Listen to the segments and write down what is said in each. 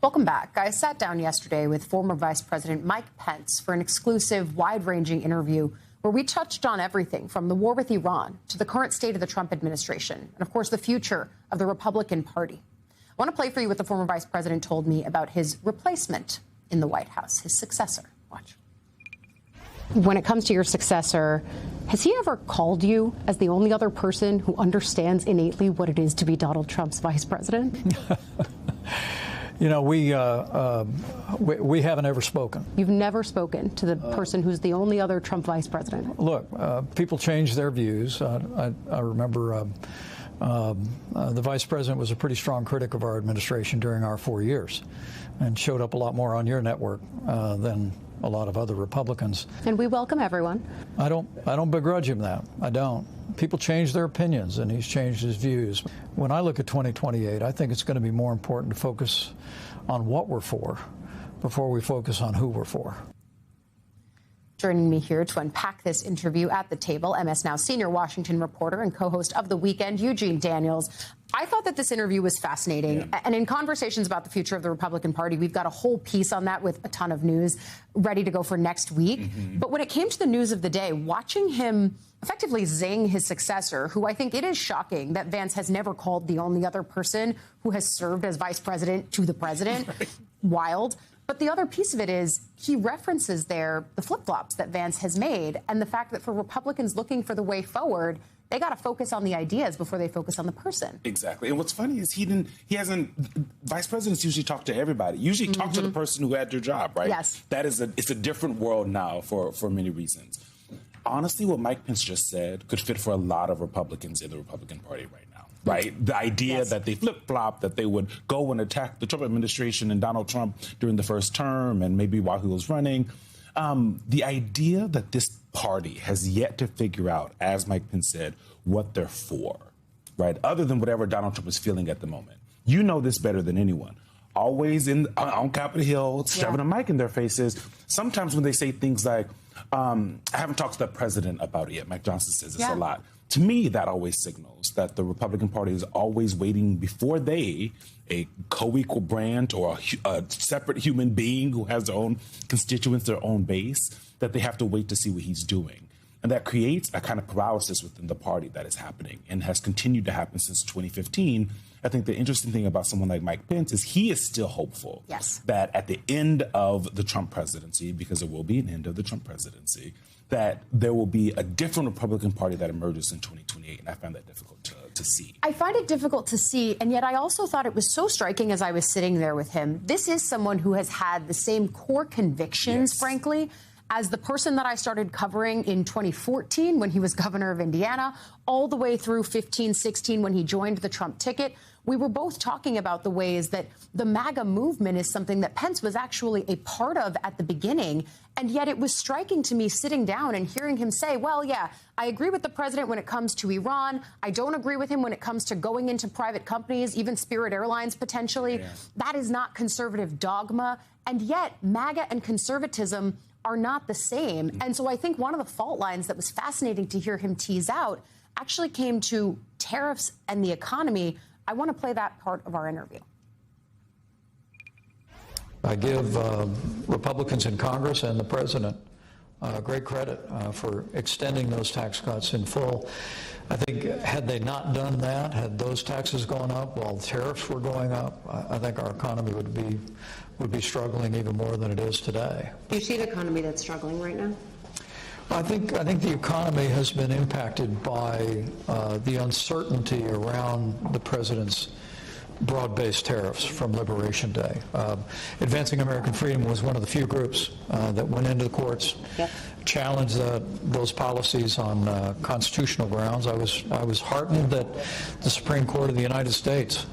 Welcome back. I sat down yesterday with former Vice President Mike Pence for an exclusive, wide-ranging interview where we touched on everything from the war with Iran to the current state of the Trump administration and, of course, the future of the Republican Party. I want to play for you what the former vice president told me about his replacement in the White House, his successor. Watch. When it comes to your successor, has he ever called you as the only other person who understands innately what it is to be Donald Trump's vice president? You know, we haven't ever spoken. You've never spoken to the person who's the only other Trump vice president? Look, people change their views. I remember the vice president was a pretty strong critic of our administration during our 4 years and showed up a lot more on your network than a lot of other Republicans. And we welcome everyone. I don't begrudge him that. I don't. People change their opinions, and he's changed his views. When I look at 2028, I think it's going to be more important to focus on what we're for before we focus on who we're for. Joining me here to unpack this interview at the table, MS Now senior Washington reporter and co-host of The Weekend, Eugene Daniels. I thought that this interview was fascinating. Yeah. And in conversations about the future of the Republican Party, we've got a whole piece on that with a ton of news ready to go for next week. Mm-hmm. But when it came to the news of the day, watching him effectively zing his successor, who I think it is shocking that Vance has never called the only other person who has served as vice president to the president. Right. Wild. But the other piece of it is he references there the flip-flops that Vance has made and the fact that for Republicans looking for the way forward, they got to focus on the ideas before they focus on the person. Exactly. And what's funny is vice presidents usually talk to everybody, usually talk to the person who had your job, right? Yes. It's a different world now for many reasons. Honestly, what Mike Pence just said could fit for a lot of Republicans in the Republican Party right now. Right? The idea that they flip-flop, that they would go and attack the Trump administration and Donald Trump during the first term and maybe while he was running. The idea that this party has yet to figure out, as Mike Pence said, what they're for, right? Other than whatever Donald Trump is feeling at the moment. You know this better than anyone. Always on Capitol Hill, shoving a mic in their faces. Sometimes when they say things like, I haven't talked to the president about it yet. Mike Johnson says this a lot. To me, that always signals that the Republican Party is always waiting before they, a co-equal brand or a separate human being who has their own constituents, their own base, that they have to wait to see what he's doing. And that creates a kind of paralysis within the party that is happening and has continued to happen since 2015. I think the interesting thing about someone like Mike Pence is he is still hopeful that at the end of the Trump presidency, because there will be an end of the Trump presidency, that there will be a different Republican Party that emerges in 2028. And I find that difficult to see. I find it difficult to see. And yet I also thought it was so striking as I was sitting there with him. This is someone who has had the same core convictions, frankly, as the person that I started covering in 2014 when he was governor of Indiana, all the way through 15, 16 when he joined the Trump ticket. We were both talking about the ways that the MAGA movement is something that Pence was actually a part of at the beginning. And yet it was striking to me sitting down and hearing him say, well, yeah, I agree with the president when it comes to Iran. I don't agree with him when it comes to going into private companies, even Spirit Airlines potentially. Yeah. That is not conservative dogma. And yet MAGA and conservatism are not the same. And so I think one of the fault lines that was fascinating to hear him tease out actually came to tariffs and the economy. I want to play that part of our interview. I give Republicans in Congress and the president great credit for extending those tax cuts in full. I think had they not done that, had those taxes gone up while tariffs were going up, I think our economy would be struggling even more than it is today. Do you see an economy that's struggling right now? I think the economy has been impacted by the uncertainty around the president's broad-based tariffs from Liberation Day. Advancing American Freedom was one of the few groups that went into the courts, challenged those policies on constitutional grounds. I was heartened that the Supreme Court of the United States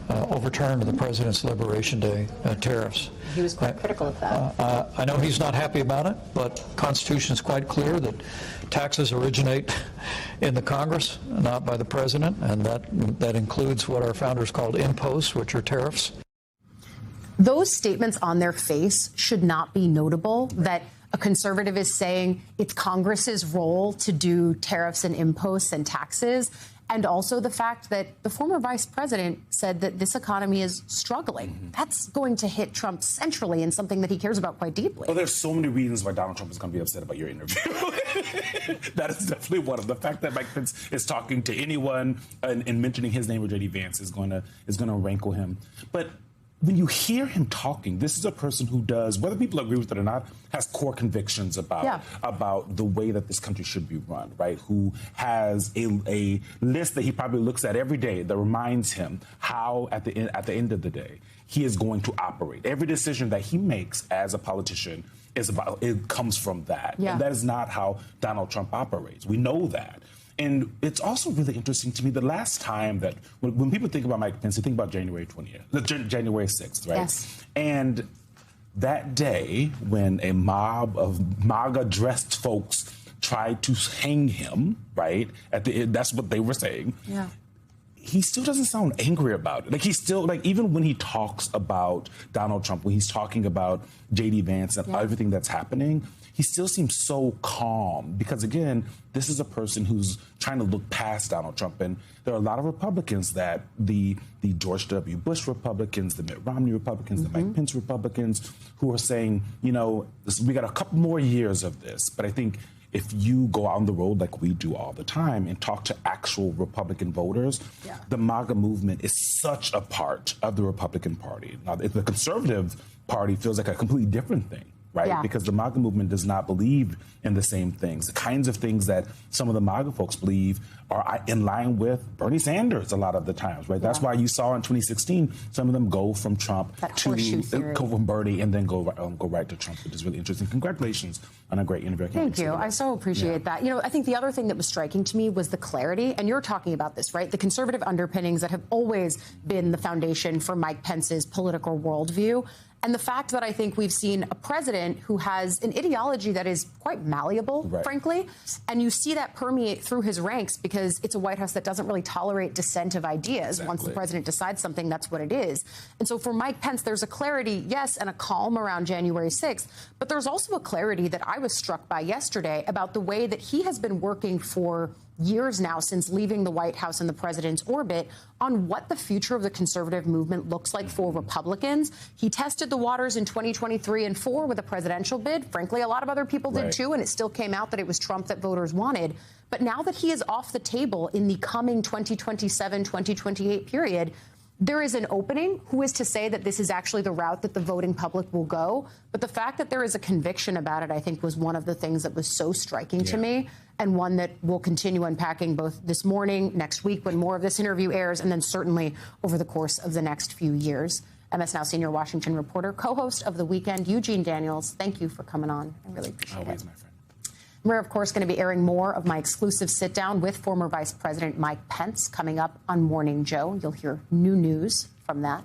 overturned the president's Liberation Day tariffs. He was quite critical of that. I know he's not happy about it, but the Constitution is quite clear that taxes originate in the Congress, not by the president, and that includes what our founders called imposts, which are tariffs. Those statements on their face should not be notable, that a conservative is saying it's Congress's role to do tariffs and imposts and taxes. And also the fact that the former vice president said that this economy is struggling. That's going to hit Trump centrally and something that he cares about quite deeply. Well, there's so many reasons why Donald Trump is going to be upset about your interview. That is definitely one of them. The fact that Mike Pence is talking to anyone and mentioning his name or J.D. Vance is going to rankle him. But when you hear him talking, this is a person who does, whether people agree with it or not, has core convictions about the way that this country should be run, right? Who has a list that he probably looks at every day that reminds him how, at the end of the day, he is going to operate. Every decision that he makes as a politician it comes from that. Yeah. And that is not how Donald Trump operates. We know that. And it's also really interesting to me the last time that when people think about Mike Pence, they think about January 6th, right? Yes. And that day when a mob of MAGA-dressed folks tried to hang him, right? At the end, that's what they were saying. Yeah. He still doesn't sound angry about it. Like he's still even when he talks about Donald Trump, when he's talking about J.D. Vance and everything that's happening, he still seems so calm because, again, this is a person who's trying to look past Donald Trump. And there are a lot of Republicans that the George W. Bush Republicans, the Mitt Romney Republicans, the Mike Pence Republicans who are saying, we got a couple more years of this. But I think if you go out on the road like we do all the time and talk to actual Republican voters, the MAGA movement is such a part of the Republican Party. Now, the conservative party feels like a completely different thing, right? Yeah. Because the MAGA movement does not believe in the same things. The kinds of things that some of the MAGA folks believe are in line with Bernie Sanders a lot of the times, right? That's why you saw in 2016 some of them go from Trump to go from Bernie and then go right to Trump, which is really interesting. Congratulations on a great interview. Thank you. I so appreciate that. I think the other thing that was striking to me was the clarity, and you're talking about this, right? The conservative underpinnings that have always been the foundation for Mike Pence's political worldview. And the fact that I think we've seen a president who has an ideology that is quite malleable, frankly, and you see that permeate through his ranks because it's a White House that doesn't really tolerate dissent of ideas. Once the president decides something, that's what it is. And so for Mike Pence, there's a clarity, yes, and a calm around January 6th, but there's also a clarity that I was struck by yesterday about the way that he has been working for years now since leaving the White House and the president's orbit on what the future of the conservative movement looks like for Republicans. He tested the waters in 2023 and 4 with a presidential bid. Frankly, a lot of other people did too, and it still came out that it was Trump that voters wanted. But now that he is off the table in the coming 2027, 2028 period, there is an opening. Who is to say that this is actually the route that the voting public will go? But the fact that there is a conviction about it, I think, was one of the things that was so striking to me, and one that we'll continue unpacking both this morning, next week when more of this interview airs, and then certainly over the course of the next few years. MS Now senior Washington reporter, co-host of The Weekend, Eugene Daniels, thank you for coming on. I really appreciate it. Always, my friend. We're, of course, going to be airing more of my exclusive sit-down with former Vice President Mike Pence coming up on Morning Joe. You'll hear new news from that.